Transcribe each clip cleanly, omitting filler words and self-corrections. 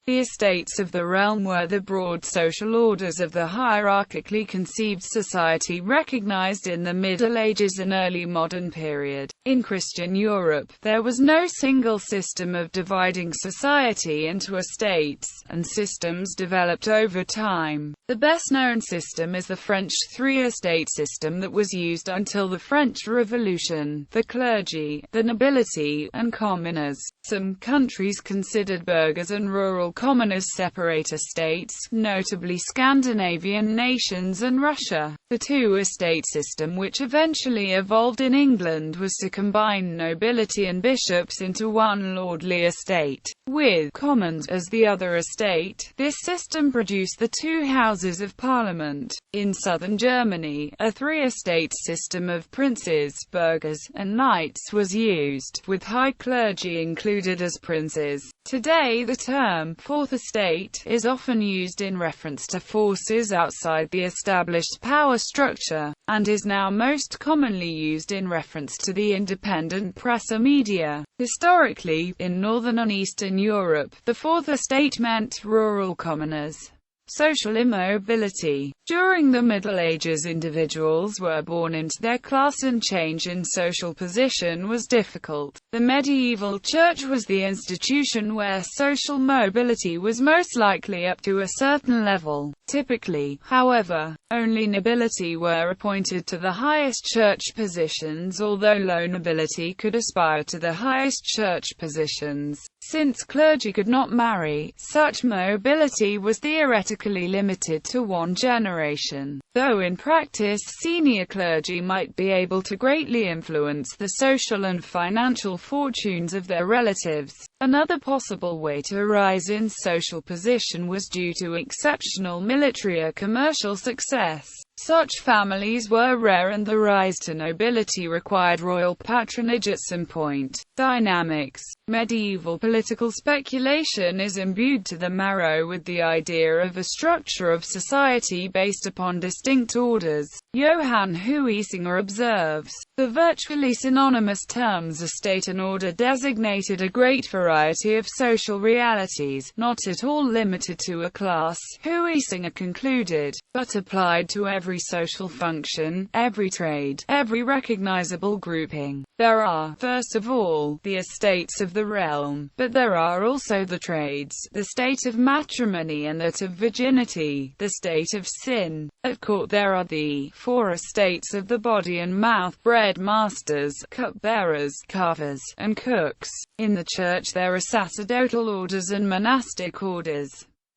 The estates of the realm were the broad social orders of the hierarchically conceived society recognized in the Middle Ages and early modern period. In Christian Europe, there was no single system of dividing society into estates, and systems developed over time. The best-known system is the French three-estate system that was used until the French Revolution: the clergy, the nobility, and commoners. Some countries considered burghers and rural commoners separate estates, notably Scandinavian nations and Russia. The two-estate system which eventually evolved in England was to combine nobility and bishops into one lordly estate, with commons as the other estate. This system produced the two houses of parliament. In southern Germany, a three-estate system of princes, burghers, and knights was used, with high clergy included as princes. Today the term fourth estate is often used in reference to forces outside the established power structure, and is now most commonly used in reference to the independent press or media. Historically, in Northern and Eastern Europe, the fourth estate meant rural commoners. Social immobility. During the Middle Ages, individuals were born into their class and change in social position was difficult. The medieval church was the institution where social mobility was most likely up to a certain level. Typically, however, only nobility were appointed to the highest church positions, although low nobility could aspire to the highest church positions. Since clergy could not marry, such mobility was theoretically limited to one generation, though in practice senior clergy might be able to greatly influence the social and financial fortunes of their relatives. Another possible way to rise in social position was due to exceptional military or commercial success. Such families were rare and the rise to nobility required royal patronage at some point. Dynamics. Medieval political speculation is imbued to the marrow with the idea of a structure of society based upon distinct orders. Johann Huissinger observes, the virtually synonymous terms estate and order designated a great variety of social realities, not at all limited to a class, Huissinger concluded, but applied to every social function, every trade, every recognizable grouping. There are, first of all, the estates of the realm, but there are also the trades, the state of matrimony and that of virginity, the state of sin. At court there are the four estates of the body and mouth: bread masters, cup-bearers, carvers, and cooks. In the church there are sacerdotal orders and monastic orders.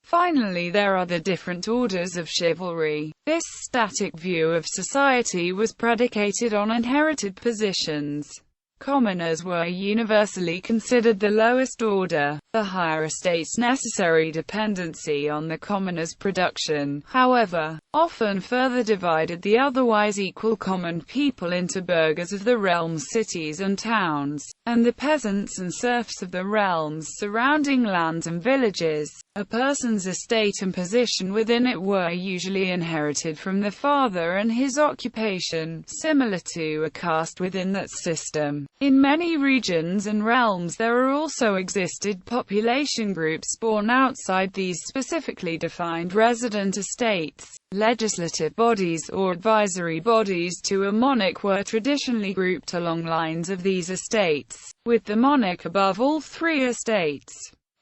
Finally, there are the different orders of chivalry. This static view of society was predicated on inherited positions. Commoners were universally considered the lowest order. The higher estate's necessary dependency on the commoner's production, however, often further divided the otherwise equal common people into burghers of the realm's cities and towns, and the peasants and serfs of the realm's surrounding lands and villages. A person's estate and position within it were usually inherited from the father and his occupation, similar to a caste within that system. In many regions and realms there also existed population groups born outside these specifically defined resident estates. Legislative bodies or advisory bodies to a monarch were traditionally grouped along lines of these estates, with the monarch above all three estates.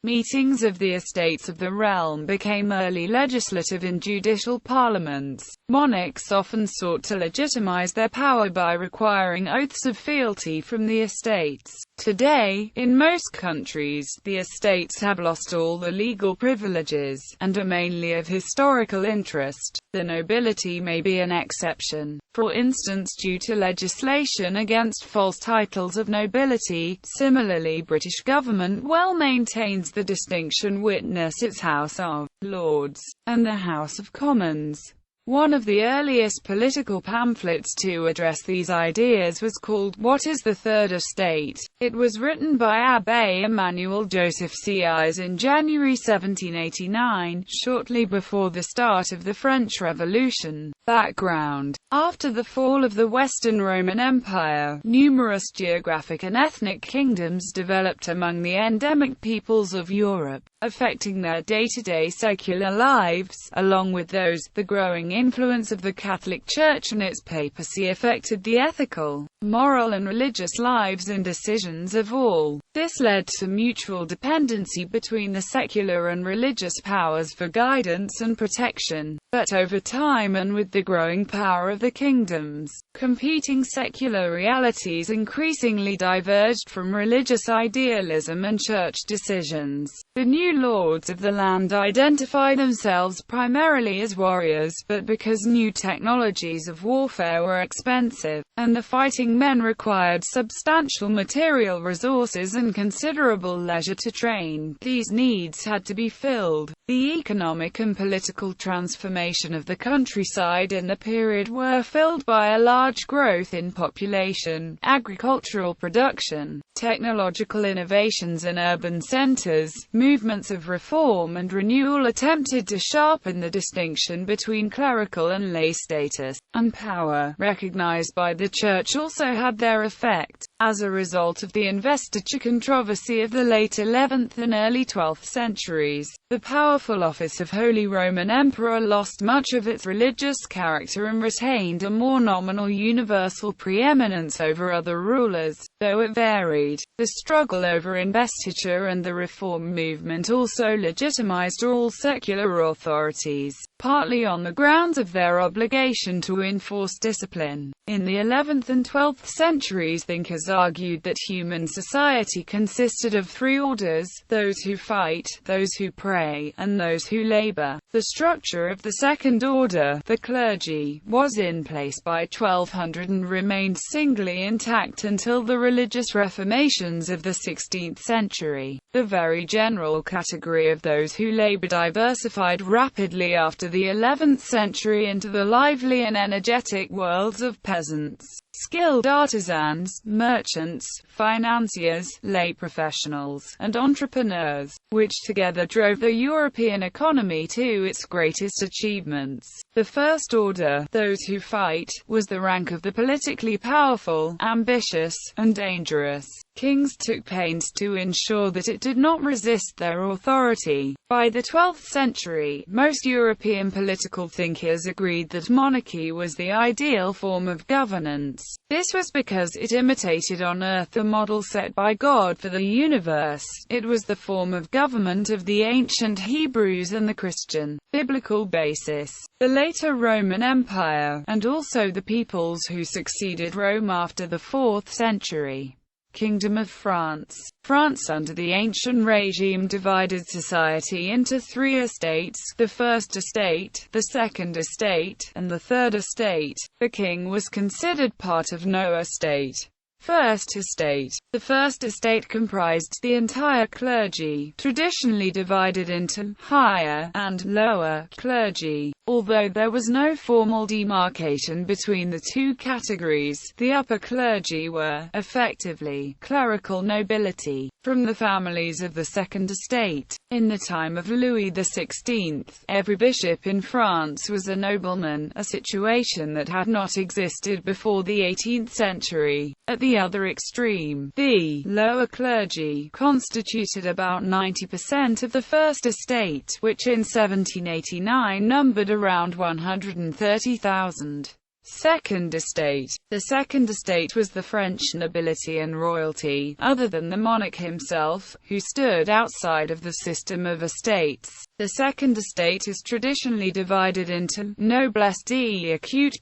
Meetings of the estates of the realm became early legislative and judicial parliaments. Monarchs often sought to legitimize their power by requiring oaths of fealty from the estates. Today, in most countries, the estates have lost all the legal privileges, and are mainly of historical interest. The nobility may be an exception, for instance due to legislation against false titles of nobility. Similarly, British government well maintains the distinction, witness its House of Lords, and the House of Commons. One of the earliest political pamphlets to address these ideas was called What is the Third Estate? It was written by Abbé Emmanuel Joseph Sieyès in January 1789, shortly before the start of the French Revolution. Background: after the fall of the Western Roman Empire, numerous geographic and ethnic kingdoms developed among the endemic peoples of Europe, affecting their day-to-day secular lives. Along with those, the growing influence of the Catholic Church and its papacy affected the ethical, moral and religious lives and decisions of all. This led to mutual dependency between the secular and religious powers for guidance and protection. But over time, and with the growing power of the kingdoms, competing secular realities increasingly diverged from religious idealism and church decisions. The new lords of the land identify themselves primarily as warriors, but because new technologies of warfare were expensive, and the fighting men required substantial material resources and considerable leisure to train, these needs had to be filled. The economic and political transformation of the countryside in the period were filled by a large growth in population, agricultural production, technological innovations and urban centers. Movements of reform and renewal attempted to sharpen the distinction between clerical and lay status, and power, recognized by the Church, also had their effect. As a result of the investiture controversy of the late 11th and early 12th centuries, the powerful office of Holy Roman Emperor lost much of its religious character and retained a more nominal universal preeminence over other rulers, though it varied. The struggle over investiture and the reform movement also legitimized all secular authorities, partly on the grounds of their obligation to enforce discipline. In the 11th and 12th centuries, thinkers argued that human society consisted of three orders: those who fight, those who pray, and those who labor. The structure of the second order, the clergy, was in place by 1200 and remained singly intact until the religious reformations of the 16th century. The very general category of those who labor diversified rapidly after the 11th century into the lively and energetic worlds of peasants, skilled artisans, merchants, financiers, lay professionals, and entrepreneurs, which together drove the European economy to its greatest achievements. The first order, those who fight, was the rank of the politically powerful, ambitious, and dangerous. Kings took pains to ensure that it did not resist their authority. By the 12th century, most European political thinkers agreed that monarchy was the ideal form of governance. This was because it imitated on earth the model set by God for the universe. It was the form of government of the ancient Hebrews and the Christian, biblical basis. The later Roman Empire, and also the peoples who succeeded Rome after the 4th century. Kingdom of France. France under the ancient regime divided society into three estates: the first estate, the second estate, and the third estate. The king was considered part of no estate. First estate. The first estate comprised the entire clergy, traditionally divided into higher and lower clergy. Although there was no formal demarcation between the two categories, the upper clergy were, effectively, clerical nobility, from the families of the second estate. In the time of Louis XVI, every bishop in France was a nobleman, a situation that had not existed before the 18th century. At the other extreme, the lower clergy constituted about 90% of the first estate, which in 1789 numbered around 130,000. Second estate. The second estate was the French nobility and royalty, other than the monarch himself, who stood outside of the system of estates. The second estate is traditionally divided into noblesse d'acute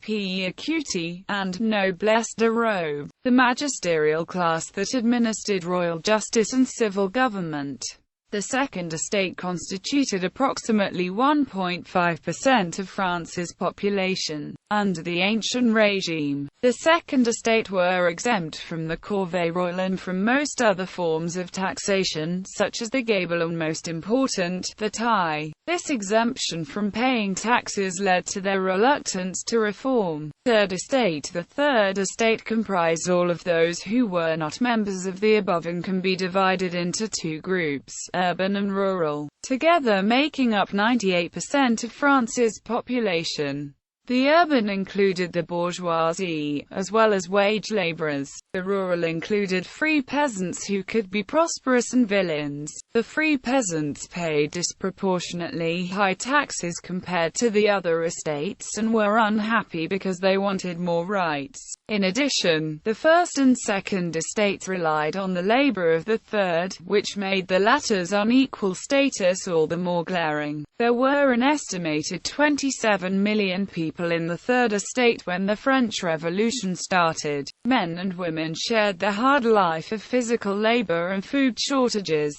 and noblesse de robe, the magisterial class that administered royal justice and civil government. The second estate constituted approximately 1.5% of France's population. Under the ancient regime, the second estate were exempt from the corvée royale and from most other forms of taxation, such as the gabelle, and most important, the taille. This exemption from paying taxes led to their reluctance to reform. Third Estate. The Third Estate comprised all of those who were not members of the above and can be divided into two groups, urban and rural, together making up 98% of France's population. The urban included the bourgeoisie, as well as wage laborers. The rural included free peasants who could be prosperous and villains. The free peasants paid disproportionately high taxes compared to the other estates and were unhappy because they wanted more rights. In addition, the First and Second Estates relied on the labor of the Third, which made the latter's unequal status all the more glaring. There were an estimated 27 million people in the Third Estate when the French Revolution started. Men and women shared the hard life of physical labor and food shortages.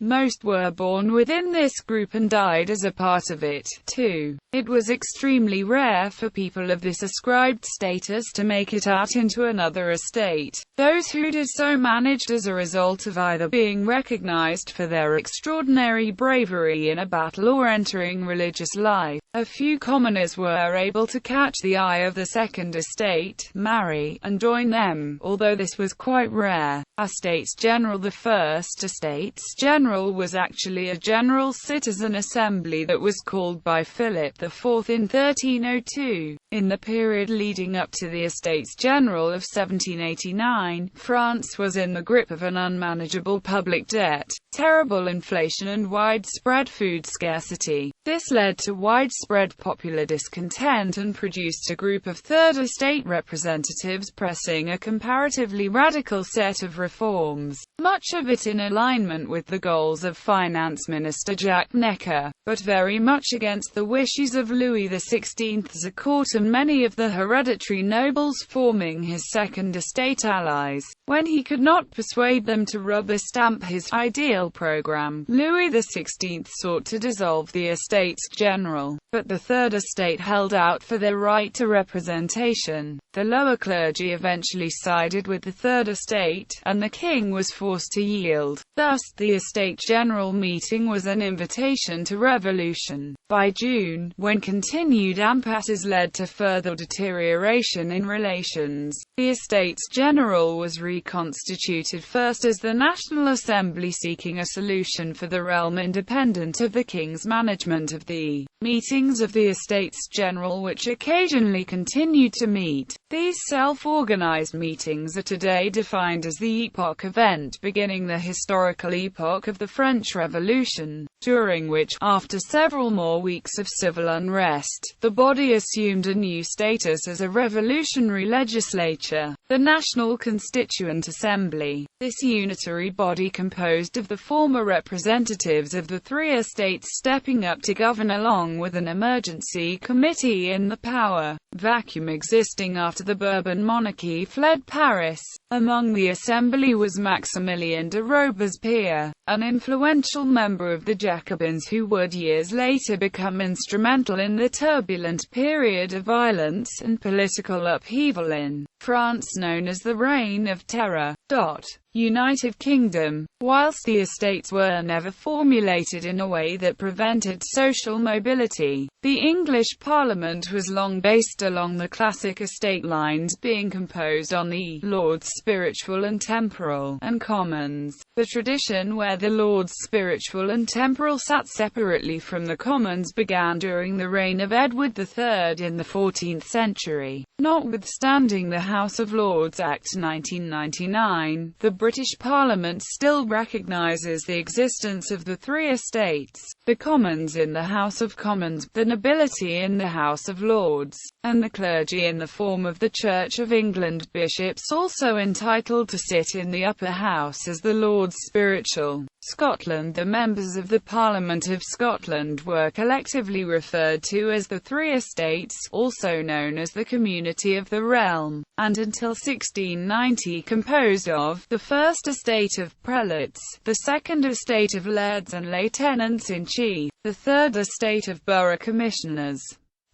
Most were born within this group and died as a part of it, too. It was extremely rare for people of this ascribed status to make it out into another estate. Those who did so managed as a result of either being recognized for their extraordinary bravery in a battle or entering religious life. A few commoners were able to catch the eye of the Second Estate, marry, and join them, although this was quite rare. Estates General. The First Estates General was actually a general citizen assembly that was called by Philip IV in 1302. In the period leading up to the Estates General of 1789, France was in the grip of an unmanageable public debt, terrible inflation and widespread food scarcity. This led to widespread popular discontent and produced a group of Third Estate representatives pressing a comparatively radical set of reforms, much of it in alignment with the goals of Finance Minister Jacques Necker, but very much against the wishes of Louis XVI's court and many of the hereditary nobles forming his Second Estate allies. When he could not persuade them to rubber stamp his ideal program, Louis XVI sought to dissolve the Estates General, but the Third Estate held out for their right to representation. The lower clergy eventually sided with the Third Estate, and the king was forced to yield. Thus, the Estate General meeting was an invitation to revolution. By June, when continued impasses led to further deterioration in relations, the Estates General was reconstituted first as the National Assembly, seeking a solution for the realm independent of the king's management of the meetings of the Estates General, which occasionally continued to meet. These self-organized meetings are today defined as the epoch event beginning the historical epoch of the French Revolution, during which, after several more weeks of civil unrest, the body assumed a new status as a revolutionary legislature, the National Constituent Assembly. This unitary body composed of the former representatives of the three estates stepping up to govern along with an emergency committee in the power vacuum existing after the Bourbon monarchy fled Paris. Among the assembly was Maximilien de Robespierre, an influential member of the Jacobins who would years later become instrumental in the turbulent period of violence and political upheaval in France known as the Reign of Terror. United Kingdom. Whilst the estates were never formulated in a way that prevented social mobility, the English Parliament was long based along the classic estate lines, being composed on the Lords Spiritual and Temporal, and Commons. The tradition where the Lords Spiritual and Temporal sat separately from the Commons began during the reign of Edward III in the 14th century. Notwithstanding the House of Lords Act 1999, the British Parliament still recognises the existence of the three estates: the Commons in the House of Commons, the Nobility in the House of Lords, and the clergy in the form of the Church of England. Bishops also entitled to sit in the upper house as the Lords Spiritual. Scotland. The members of the Parliament of Scotland were collectively referred to as the Three Estates, also known as the Community of the Realm, and until 1690 composed of the First Estate of Prelates, the Second Estate of Lairds and Lieutenants-in-Chief, the Third Estate of Borough Commissioners,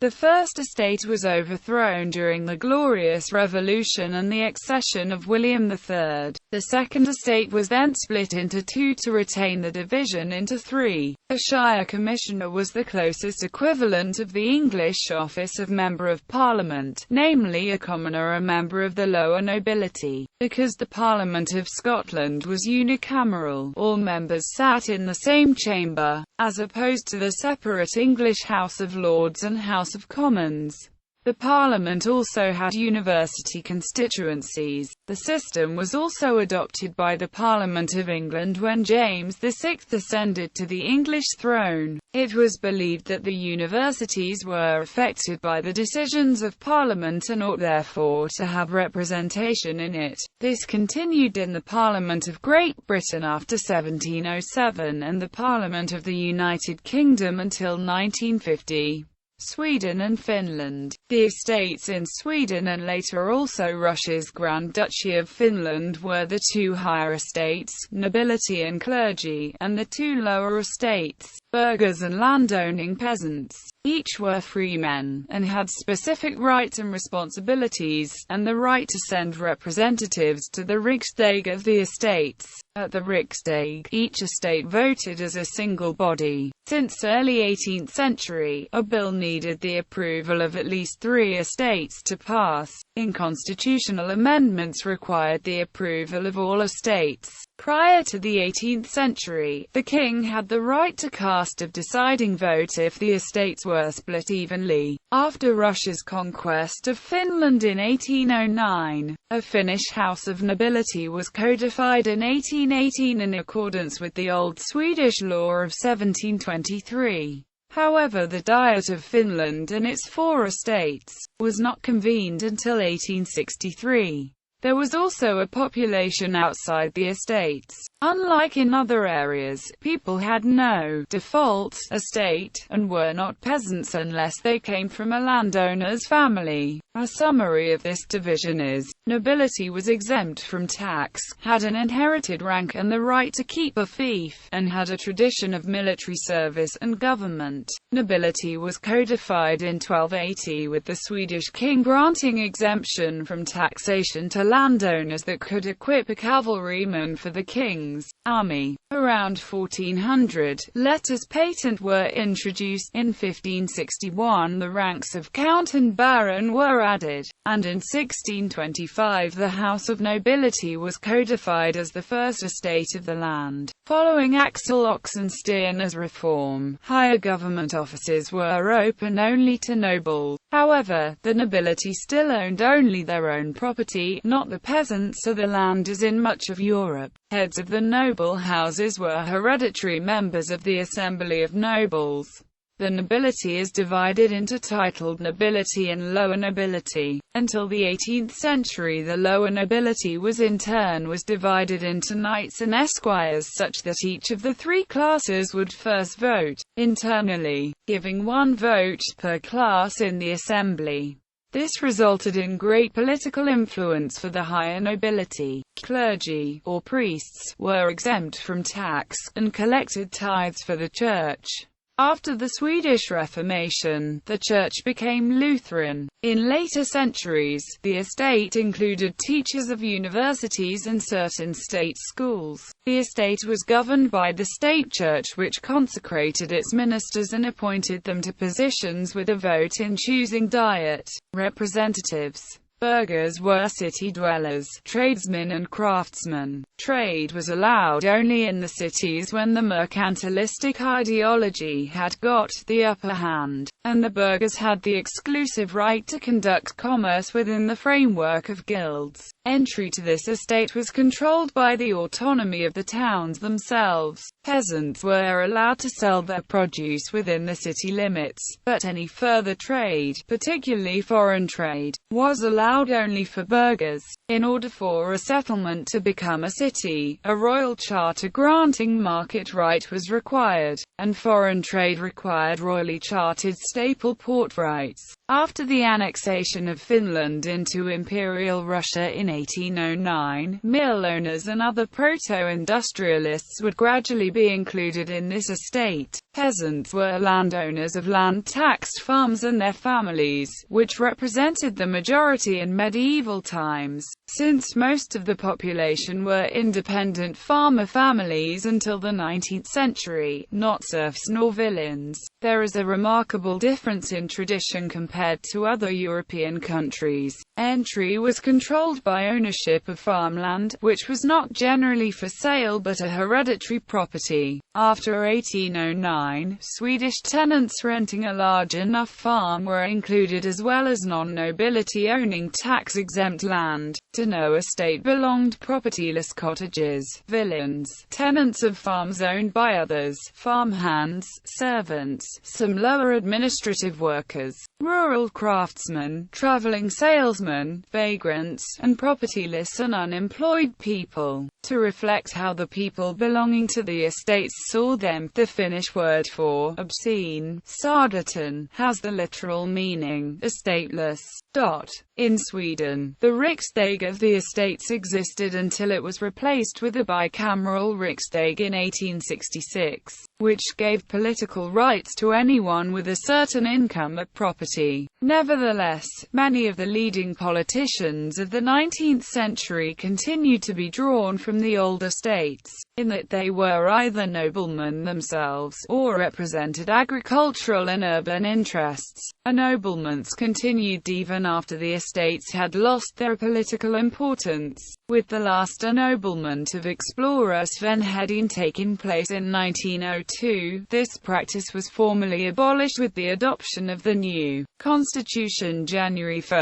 The First Estate was overthrown during the Glorious Revolution and the accession of William III. The Second Estate was then split into two to retain the division into three. A Shire Commissioner was the closest equivalent of the English office of Member of Parliament, namely a commoner, a member of the lower nobility. Because the Parliament of Scotland was unicameral, all members sat in the same chamber, as opposed to the separate English House of Lords and House of Commons. The Parliament also had university constituencies. The system was also adopted by the Parliament of England when James VI ascended to the English throne. It was believed that the universities were affected by the decisions of Parliament and ought therefore to have representation in it. This continued in the Parliament of Great Britain after 1707 and the Parliament of the United Kingdom until 1950. Sweden and Finland. The estates in Sweden and later also Russia's Grand Duchy of Finland were the two higher estates, nobility and clergy, and the two lower estates, burghers and landowning peasants. Each were free men, and had specific rights and responsibilities, and the right to send representatives to the Riksdag of the estates. At the Riksdag, each estate voted as a single body. Since early 18th century, a bill needed the approval of at least three estates to pass. Constitutional amendments required the approval of all estates. Prior to the 18th century, the king had the right to cast a deciding vote if the estates were split evenly. After Russia's conquest of Finland in 1809, a Finnish House of Nobility was codified in 1818 in accordance with the old Swedish law of 1723. However, the Diet of Finland and its four estates was not convened until 1863. There was also a population outside the estates. Unlike in other areas, people had no default estate, and were not peasants unless they came from a landowner's family. A summary of this division is: nobility was exempt from tax, had an inherited rank and the right to keep a fief, and had a tradition of military service and government. Nobility was codified in 1280 with the Swedish king granting exemption from taxation to landowners that could equip a cavalryman for the king's army. Around 1400, letters patent were introduced. In 1561 the ranks of count and baron were added, and in 1625 the House of Nobility was codified as the first estate of the land. Following Axel Oxenstierna's reform, higher government offices were open only to nobles. However, the nobility still owned only their own property, not the peasants or the land as in much of Europe. Heads of the noble houses were hereditary members of the Assembly of Nobles. The nobility is divided into titled nobility and lower nobility. Until the 18th century the lower nobility was in turn divided into knights and esquires such that each of the three classes would first vote internally, giving one vote per class in the assembly. This resulted in great political influence for the higher nobility. Clergy, or priests, were exempt from tax, and collected tithes for the church. After the Swedish Reformation, the church became Lutheran. In later centuries, the estate included teachers of universities and certain state schools. The estate was governed by the state church, which consecrated its ministers and appointed them to positions with a vote in choosing diet representatives. Burghers were city dwellers, tradesmen and craftsmen. Trade was allowed only in the cities when the mercantilistic ideology had got the upper hand, and the burghers had the exclusive right to conduct commerce within the framework of guilds. Entry to this estate was controlled by the autonomy of the towns themselves. Peasants were allowed to sell their produce within the city limits, but any further trade, particularly foreign trade, was allowed only for burghers. In order for a settlement to become a city, a royal charter granting market right was required, and foreign trade required royally chartered staple port rights. After the annexation of Finland into Imperial Russia in 1809, mill owners and other proto-industrialists would gradually be included in this estate. Peasants were landowners of land-taxed farms and their families, which represented the majority in medieval times, since most of the population were independent farmer families until the 19th century, not serfs nor villeins. There is a remarkable difference in tradition compared to other European countries. Entry was controlled by ownership of farmland, which was not generally for sale but a hereditary property. After 1809, Swedish tenants renting a large enough farm were included, as well as non-nobility owning tax-exempt land. To no estate belonged propertyless cottages, villeins, tenants of farms owned by others, farmhands, servants, some lower administrative workers, rural craftsmen, traveling salesmen, vagrants, and propertyless and unemployed people. To reflect how the people belonging to the estates saw them, the Finnish word for obscene, sardaton, has the literal meaning estateless. In Sweden, the Riksdag of the estates existed until it was replaced with a bicameral Riksdag in 1866, which gave political rights to anyone with a certain income or property. Nevertheless, many of the leading politicians of the 19th century continued to be drawn from the old estates, in that they were either noblemen themselves, or represented agricultural and urban interests. Ennoblements continued even after the estates had lost their political importance, with the last ennoblement of explorer Sven Hedin taking place in 1902. This practice was formally abolished with the adoption of the new Constitution January 1,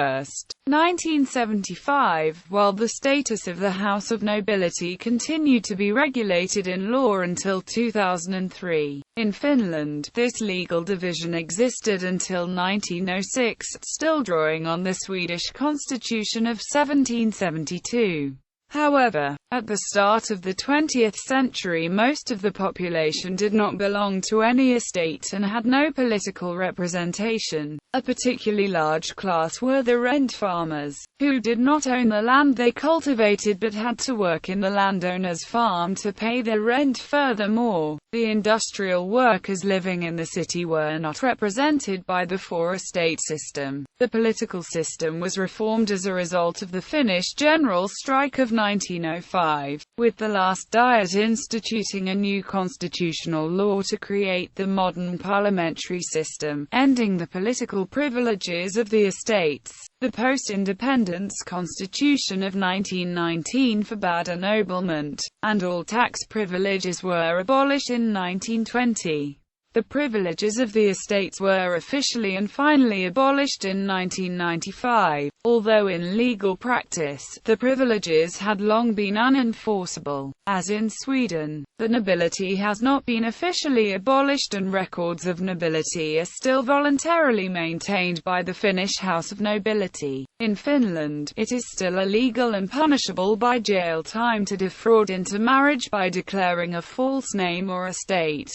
1975, while the status of the House of Nobility continued to be regulated in law until 2003. In Finland, this legal division existed until 1906, still drawing on the Swedish Constitution of 1772. However, at the start of the 20th century, most of the population did not belong to any estate and had no political representation. A particularly large class were the rent farmers, who did not own the land they cultivated but had to work in the landowner's farm to pay their rent. Furthermore, the industrial workers living in the city were not represented by the four-estate system. The political system was reformed as a result of the Finnish general strike of 1905, with the last Diet instituting a new constitutional law to create the modern parliamentary system, ending the political privileges of the estates. The post-independence Constitution of 1919 forbade ennoblement, and all tax privileges were abolished in 1920. The privileges of the estates were officially and finally abolished in 1995, although in legal practice, the privileges had long been unenforceable. As in Sweden, the nobility has not been officially abolished and records of nobility are still voluntarily maintained by the Finnish House of Nobility. In Finland, it is still illegal and punishable by jail time to defraud intermarriage by declaring a false name or estate.